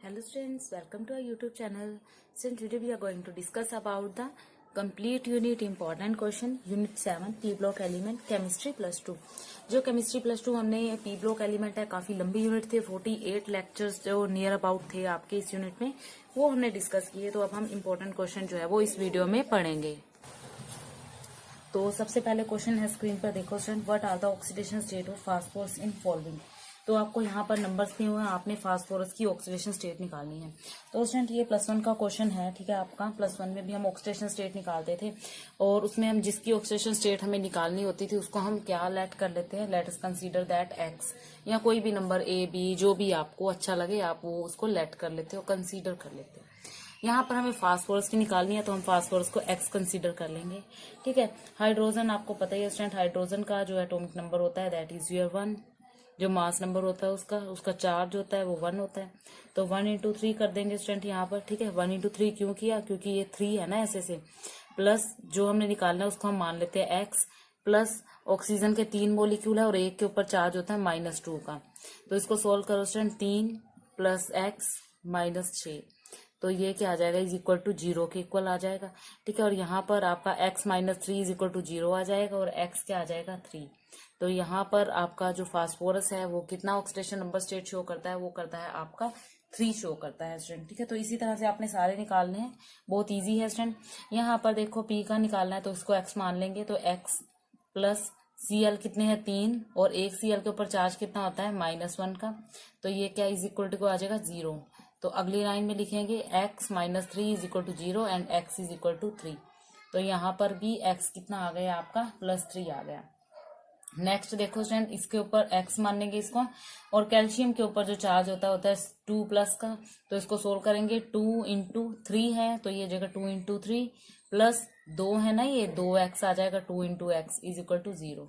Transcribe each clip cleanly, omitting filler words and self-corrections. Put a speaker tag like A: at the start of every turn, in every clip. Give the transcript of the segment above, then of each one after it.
A: Hello students, welcome to our YouTube channel. Students, today we are going to discuss about the complete unit important question unit 7 P block element chemistry plus 2। जो chemistry plus 2 हमने P block element है, काफी लंबी unit थे, 48 lectures जो near about थे आपके इस यूनिट में, वो हमने डिस्कस किए। तो अब हम इम्पोर्टेंट क्वेश्चन जो है वो इस वीडियो में पढ़ेंगे। तो सबसे पहले क्वेश्चन है, स्क्रीन पर देखो student, what are the oxidation state of phosphorus in following. तो आपको यहाँ पर नंबर्स दिए हुए हैं, आपने फास्फोरस की ऑक्सीडेशन स्टेट निकालनी है। तो स्टूडेंट ये +1 का क्वेश्चन है, ठीक है। आपका +1 में भी हम ऑक्सीडेशन स्टेट निकालते थे, और उसमें हम जिसकी ऑक्सीडेशन स्टेट हमें निकालनी होती थी उसको हम क्या लेट कर लेते हैं, let us consider that x, या कोई भी नंबर a b जो भी आपको अच्छा लगे आप वो उसको लेट कर लेते हो, कंसीडर कर लेते हो। यहाँ पर हमें फास्फोरस की निकालनी है तो हम फास्फोरस को x कंसीडर कर लेंगे, ठीक है। हाइड्रोजन आपको पता ही है स्टूडेंट, हाइड्रोजन का जो एटॉमिक नंबर होता है दैट इज योर 1। जो मास नंबर होता है उसका चार्ज होता है वो 1 होता है। तो 1 × 3 कर देंगे स्टूडेंट यहाँ पर, ठीक है। 1 × 3 क्यों किया, क्योंकि ये 3 है ना ऐसे से, प्लस जो हमने निकालना है उसको हम मान लेते हैं x, प्लस ऑक्सीजन के 3 मॉलिक्यूल है और एक के ऊपर चार्ज होता है -2 का। तो इसको सोल्व करो स्टूडेंट, 3 + x - 6, तो ये क्या आ जाएगा, इज इक्वल टू 0 के इक्वल आ जाएगा, ठीक है। और यहाँ पर आपका x - 3 इज इक्वल टू 0 आ जाएगा और x क्या आ जाएगा 3। तो यहाँ पर आपका जो फास्फोरस है वो कितना ऑक्सीडेशन नंबर स्टेट शो करता है, वो करता है आपका 3 शो करता है स्टूडेंट, ठीक है। तो इसी तरह से आपने सारे निकालने हैं, बहुत इजी है स्टूडेंट। यहाँ पर देखो p का निकालना है तो इसको x मान लेंगे, तो x प्लस Cl कितने हैं 3, और एक Cl के ऊपर चार्ज कितना होता है -1 का, तो ये क्या इज इक्वल टू को आ जाएगा 0। तो अगली लाइन में लिखेंगे x - 3 is equal to 0 and x is equal to 3। तो यहाँ पर भी x कितना आ गया आपका +3 आ गया। नेक्स्ट देखो स्टूडेंट, इसके ऊपर x मान लेंगे इसको, और कैल्शियम के ऊपर जो चार्ज होता है 2+ का, तो इसको सोल्व करेंगे। 2 × 3 है तो ये जगह 2 × 3 प्लस 2 है ना, ये 2x आ जाएगा, 2 × x इज इक्वल टू 0।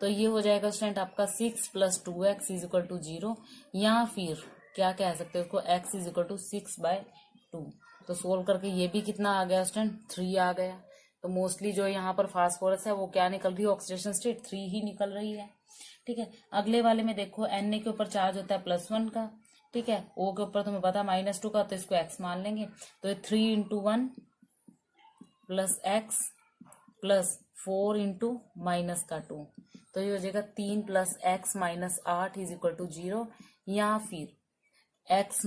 A: तो ये हो जाएगा स्टूडेंट आपका 6 + 2x इज इक्वल टू 0, या फिर क्या कह सकते हो उसको, x इज इक्वल टू 6/2। तो सोल्व करके ये भी कितना आ गया स्टूडेंट, 3 आ गया। तो मोस्टली जो यहाँ पर फास्फोरस है वो क्या निकल रही है, ऑक्सीडेशन स्टेट 3 ही निकल रही है, ठीक है। अगले वाले में देखो Na के ऊपर चार्ज होता है +1 का, ठीक है। O के ऊपर तुम्हें पता -2 का, तो इसको x मान लेंगे। तो ये 3 × 1 + x प्लस 4 × -2, तो ये हो जाएगा 3 + x - 8 इज इक्वल टू 0, या फिर x -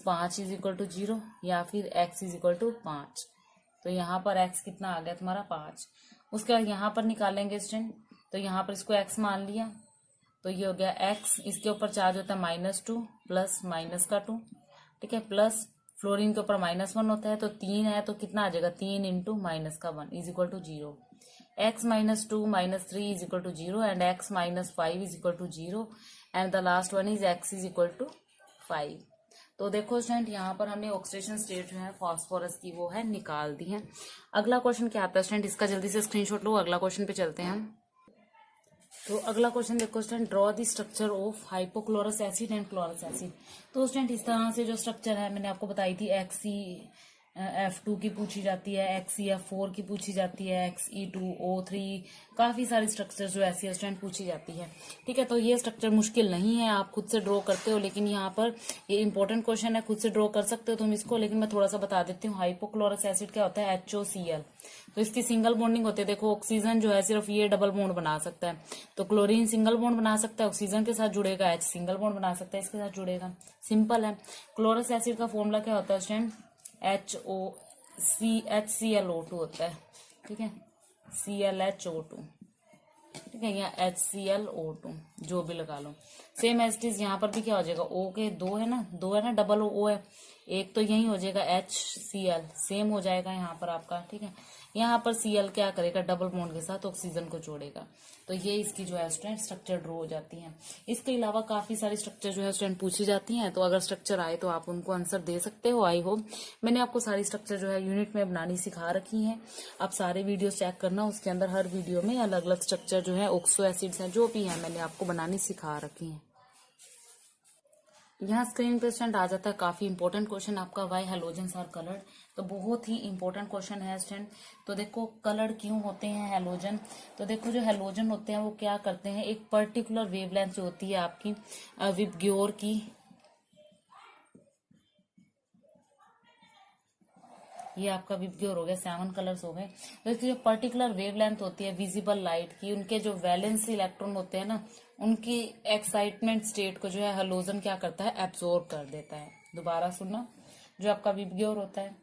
A: 5 इज इक्वल टू 0, या फिर x इज इक्वल टू 5। तो यहाँ पर x कितना आ गया तुम्हारा 5। उसके बाद यहाँ पर निकालेंगे स्टूडेंट, तो यहाँ पर इसको x मान लिया, तो ये हो गया x, इसके ऊपर चार्ज होता है -2 प्लस -2, ठीक है, प्लस फ्लोरीन के ऊपर -1 होता है, तो 3 है तो कितना आ जाएगा, 3 × -1 is equal to 0। x - 2 - 3 is equal to 0 and x - 5 is equal to 0 and the last one is x is equal to 5। तो देखो स्टूडेंट, यहाँ पर हमने ऑक्सीडेशन स्टेट जो है फास्फोरस की वो है निकाल दी है। अगला क्वेश्चन क्या आता है स्टूडेंट, इसका जल्दी से स्क्रीनशॉट लो, अगला क्वेश्चन पे चलते हैं हम। तो अगला क्वेश्चन देखो student, draw the structure of hypochlorous acid and chlorous acid. तो स्टूडेंट इस तरह से जो स्ट्रक्चर है मैंने आपको बताई थी, XeF2 की पूछी जाती है, XeF4 की पूछी जाती है, Xe2O3, काफी सारी स्ट्रक्चर जो ऐसी स्टूडेंट पूछी जाती है, ठीक है। तो ये स्ट्रक्चर मुश्किल नहीं है, आप खुद से ड्रॉ करते हो, लेकिन यहाँ पर ये इंपॉर्टेंट क्वेश्चन है, खुद से ड्रॉ कर सकते हो तुम इसको, लेकिन मैं थोड़ा सा बता देती हूँ। हाइपोक्लोरस एसिड क्या होता है, HOCl, तो इसकी सिंगल बॉन्डिंग होती है। देखो ऑक्सीजन जो है सिर्फ ये डबल बॉन्ड बना सकता है, तो क्लोरीन सिंगल बॉन्ड बना सकता है, ऑक्सीजन के साथ जुड़ेगा, H सिंगल बॉन्ड बना सकता है, इसके साथ जुड़ेगा, सिंपल है। क्लोरस एसिड का फॉर्मूला क्या होता है स्टूडेंट, HClO2 होता है, ठीक है, ClHO2, ठीक है, यहाँ HClO2 जो भी लगा लो, सेम एज इट इज। यहाँ पर भी क्या हो जाएगा, O के 2 है ना, डबल O है, एक तो यही हो जाएगा HCl, सेम हो जाएगा यहाँ पर आपका, ठीक है। यहाँ पर Cl क्या करेगा, डबल बॉन्ड के साथ ऑक्सीजन को जोड़ेगा। तो ये इसकी जो है स्टूडेंट स्ट्रक्चर ड्रॉ हो जाती है। इसके अलावा काफी सारी स्ट्रक्चर जो है स्टूडेंट पूछी जाती हैं, तो अगर स्ट्रक्चर आए तो आप उनको आंसर दे सकते हो। आई होप मैंने आपको सारी स्ट्रक्चर जो है यूनिट में बनानी सिखा रखी है, आप सारे वीडियोस चेक करना, उसके अंदर हर वीडियो में अलग अलग स्ट्रक्चर जो है ऑक्सो एसिड्स हैं जो भी है मैंने आपको बनानी सिखा रखी है। यहाँ स्क्रीन पे स्टूडेंट आ जाता है काफी इंपॉर्टेंट क्वेश्चन आपका, वाई हेलोजन्स आर कलर्ड। तो बहुत ही इंपॉर्टेंट क्वेश्चन है स्टूडेंट। तो देखो कलर्ड क्यों होते हैं हेलोजन, तो देखो जो हेलोजन होते हैं वो क्या करते हैं, एक पर्टिकुलर वेवलेंथ जो होती है आपकी विबग्योर की, ये आपका विबग्योर हो गया, 7 कलर्स हो गए। तो ये पर्टिकुलर वेवलेंथ होती है विजिबल लाइट की, उनके जो वैलेंस इलेक्ट्रॉन होते हैं ना, उनकी एक्साइटमेंट स्टेट को जो है हैलोजन क्या करता है, एब्जॉर्ब कर देता है। दोबारा सुनना, जो आपका विबग्योर होता है,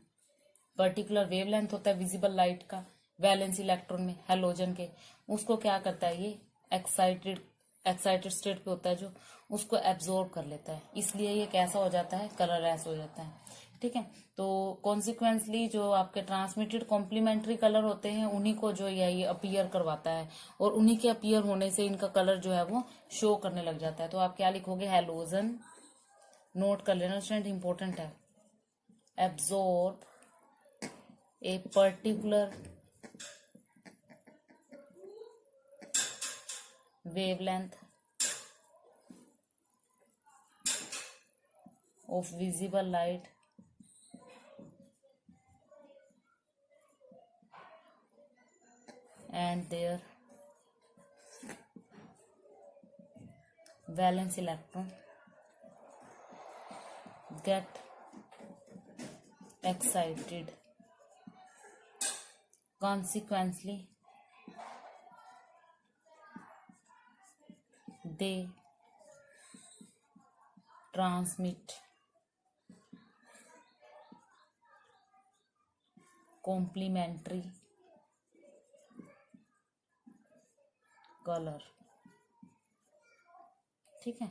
A: पर्टिकुलर वेवलेंथ होता है विजिबल लाइट का, वैलेंस इलेक्ट्रॉन में हैलोजन के, उसको क्या करता है, ये एक्साइटेड स्टेट पे होता है जो, उसको एब्जॉर्ब कर लेता है, इसलिए ये कैसा हो जाता है, कलरलेस हो जाता है। ठीक है, तो कॉन्सिक्वेंसली जो आपके ट्रांसमिटेड कॉम्प्लीमेंट्री कलर होते हैं उन्हीं को जो ये अपीयर करवाता है, और उन्हीं के अपीयर होने से इनका कलर जो है वो शो करने लग जाता है। तो आप क्या लिखोगे, हैलोजन, नोट कर लेना स्टूडेंट, इंपॉर्टेंट है, absorb a particular wavelength of visible light and their valence electron get excited. Consequently, they transmit complementary color। ठीक है,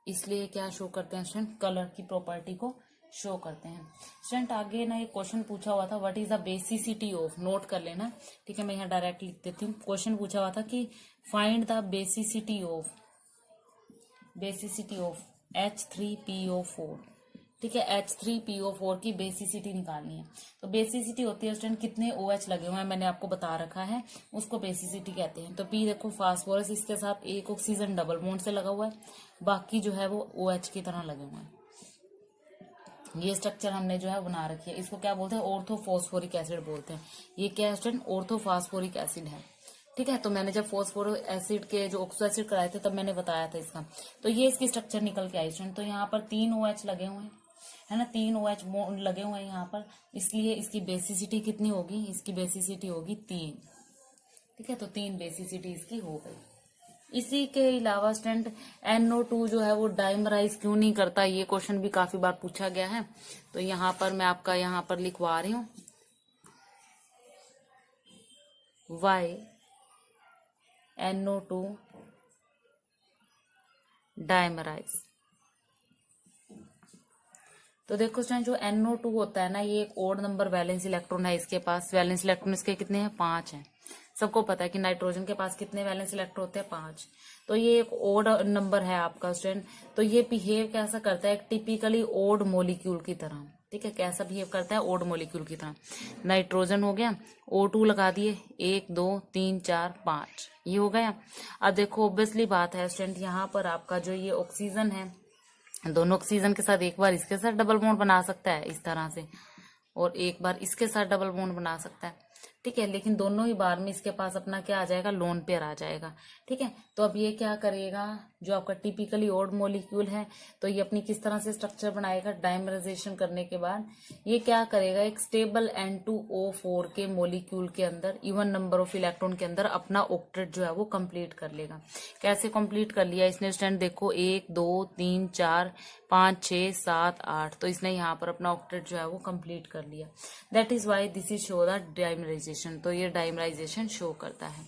A: इसलिए क्या शो करते हैं स्टूडेंट, कलर की प्रॉपर्टी को शो करते हैं। स्टूडेंट आगे ना एक क्वेश्चन पूछा हुआ था, what is the basicity of, note कर लेना। ठीक है, मैं यहाँ डायरेक्ट लिख देती हूँ। क्वेश्चन पूछा हुआ था कि find the basicity of H3PO4। ठीक है, H3PO4 की बेसिसिटी निकालनी है। तो बेसिसिटी होती है स्टूडेंट, कितने OH लगे हुए हैं मैंने आपको बता रखा है, उसको बेसिसिटी कहते हैं। तो P देखो फास्फोरस, इसके साथ एक ऑक्सीजन डबल बॉन्ड से लगा हुआ है, बाकी जो है वो OH की तरह लगे हुए हैं। ये स्ट्रक्चर हमने जो है बना रखी है, इसको क्या बोलते हैं, ऑर्थोफॉस्फोरिक एसिड बोलते हैं। ये क्या है स्टूडेंट, ऑर्थोफॉस्फोरिक एसिड है। ठीक है, तो मैंने जब फॉस्फोरिक एसिड के जो ऑक्सो एसिड कराए थे तब मैंने बताया था इसका। तो ये इसकी स्ट्रक्चर निकल के आई स्टूडेंट। तो यहाँ पर 3 OH लगे हुए हैं, है ना, 3 OH लगे हुए हैं यहाँ पर, इसलिए इसकी बेसिसिटी कितनी होगी, इसकी बेसिसिटी होगी 3। ठीक है, तो 3 बेसिसिटी इसकी हो गई। इसी के अलावा स्टूडेंट NO2 जो है वो डाइमराइज क्यों नहीं करता, ये क्वेश्चन भी काफी बार पूछा गया है। तो यहाँ पर मैं आपका यहाँ पर लिखवा रही हूँ, वाई NO2 डाइमराइज। तो देखो स्टूडेंट, जो NO2 होता है ना, ये एक ओड नंबर वैलेंस इलेक्ट्रॉन है इसके पास। वैलेंस इलेक्ट्रॉन इसके कितने हैं, 5 हैं। सबको पता है कि नाइट्रोजन के पास कितने वैलेंस इलेक्ट्रॉन होते हैं, 5। तो ये एक ओड नंबर है आपका स्टूडेंट। तो ये बिहेव कैसा करता है, टिपिकली ओड मॉलिक्यूल की तरह। ठीक है, कैसा बिहेव करता है, ओड मॉलिक्यूल की तरह। नाइट्रोजन हो गया, O2 लगा दिए, 1 2 3 4 5, ये हो गया। अब देखो ऑब्वियसली बात है स्टूडेंट, यहाँ पर आपका जो ये ऑक्सीजन है, दोनों ऑक्सीजन के साथ एक बार इसके साथ डबल बॉन्ड बना सकता है इस तरह से, और एक बार इसके साथ डबल बॉन्ड बना सकता है। ठीक है, लेकिन दोनों ही बार में इसके पास अपना क्या आ जाएगा, लोन पेयर आ जाएगा। ठीक है, तो अब ये क्या करेगा, जो आपका टिपिकली ओड मॉलिक्यूल है, तो ये अपनी किस तरह से स्ट्रक्चर बनाएगा, डाइमराइजेशन करने के बाद ये क्या करेगा, एक स्टेबल N2O4 के मॉलिक्यूल के अंदर इवन नंबर ऑफ इलेक्ट्रॉन के अंदर अपना ऑक्टेट जो है वो कंप्लीट कर लेगा। कैसे कंप्लीट कर लिया इसने स्टूडेंट, देखो 1 2 3 4 5 6 7 8, तो इसने यहाँ पर अपना ऑक्टेट जो है वो कंप्लीट कर लिया। That is why this is show the dimerisation. तो ये डाइमराइजेशन शो करता है।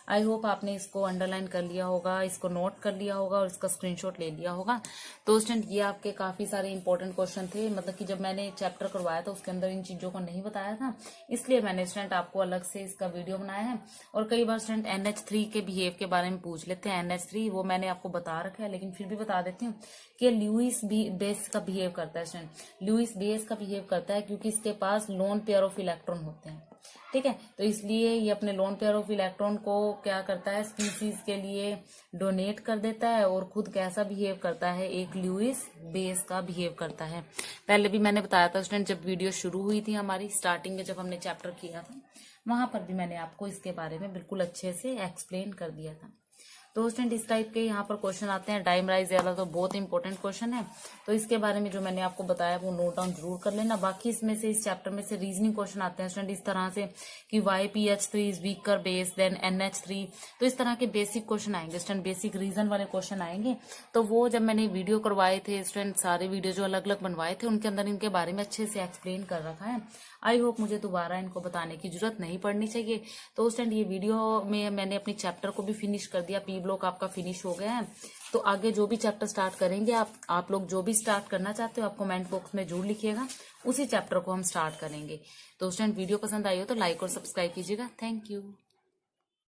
A: आई होप आपने इसको अंडरलाइन कर लिया होगा, इसको नोट कर लिया होगा और इसका स्क्रीनशॉट ले लिया होगा। तो स्टूडेंट ये आपके काफी सारे इंपॉर्टेंट क्वेश्चन थे, मतलब कि जब मैंने चैप्टर करवाया था उसके अंदर इन चीजों को नहीं बताया था, इसलिए मैंने स्टूडेंट आपको अलग से इसका वीडियो बनाया है। और कई बार स्टूडेंट NH3 के बिहेव के बारे में पूछ लेते हैं। NH3 वो मैंने आपको बता रखा है, लेकिन फिर भी बता देती हूँ कि ल्यूइस बेस का बिहेव करता है स्टूडेंट। ल्यूइस बेस का बिहेव करता है क्योंकि इसके पास लोन पेयर ऑफ इलेक्ट्रॉन होते हैं। ठीक है, तो इसलिए ये अपने लोन पेयर ऑफ इलेक्ट्रॉन को क्या करता है, स्पीसीज के लिए डोनेट कर देता है, और खुद कैसा बिहेव करता है, एक ल्यूइस बेस का बिहेव करता है। पहले भी मैंने बताया था स्टूडेंट, जब वीडियो शुरू हुई थी हमारी स्टार्टिंग में, जब हमने चैप्टर किया था, वहां पर भी मैंने आपको इसके बारे में बिल्कुल अच्छे से एक्सप्लेन कर दिया था। तो स्टूडेंट इस टाइप के यहाँ पर क्वेश्चन आते हैं। डाइमराइज वाला तो बहुत इंपॉर्टेंट क्वेश्चन है, तो इसके बारे में जो मैंने आपको बताया वो नोट डाउन जरूर कर लेना। बाकी इसमें से, इस चैप्टर में से रीजनिंग क्वेश्चन आते हैं स्टूडेंट इस तरह से कि YPH3 is weaker base then NH3, तो इस तरह के बेसिक क्वेश्चन आएंगे स्टूडेंट, बेसिक रीजन वाले क्वेश्चन आएंगे। तो वो जब मैंने वीडियो करवाए थे स्टूडेंट, सारे वीडियो जो अलग अलग बनवाए थे उनके अंदर इनके बारे में अच्छे से एक्सप्लेन कर रखा है। आई होप मुझे दोबारा इनको बताने की जरूरत नहीं पड़नी चाहिए। तो स्टूडेंट ये वीडियो में मैंने अपनी चैप्टर को भी फिनिश कर दिया, P ब्लॉक आपका फिनिश हो गया है। तो आगे जो भी चैप्टर स्टार्ट करेंगे, आप लोग जो भी स्टार्ट करना चाहते हो आप कमेंट बॉक्स में जरूर लिखिएगा, उसी चैप्टर को हम स्टार्ट करेंगे। तो स्टूडेंट वीडियो पसंद आई हो तो लाइक और सब्सक्राइब कीजिएगा। Thank you.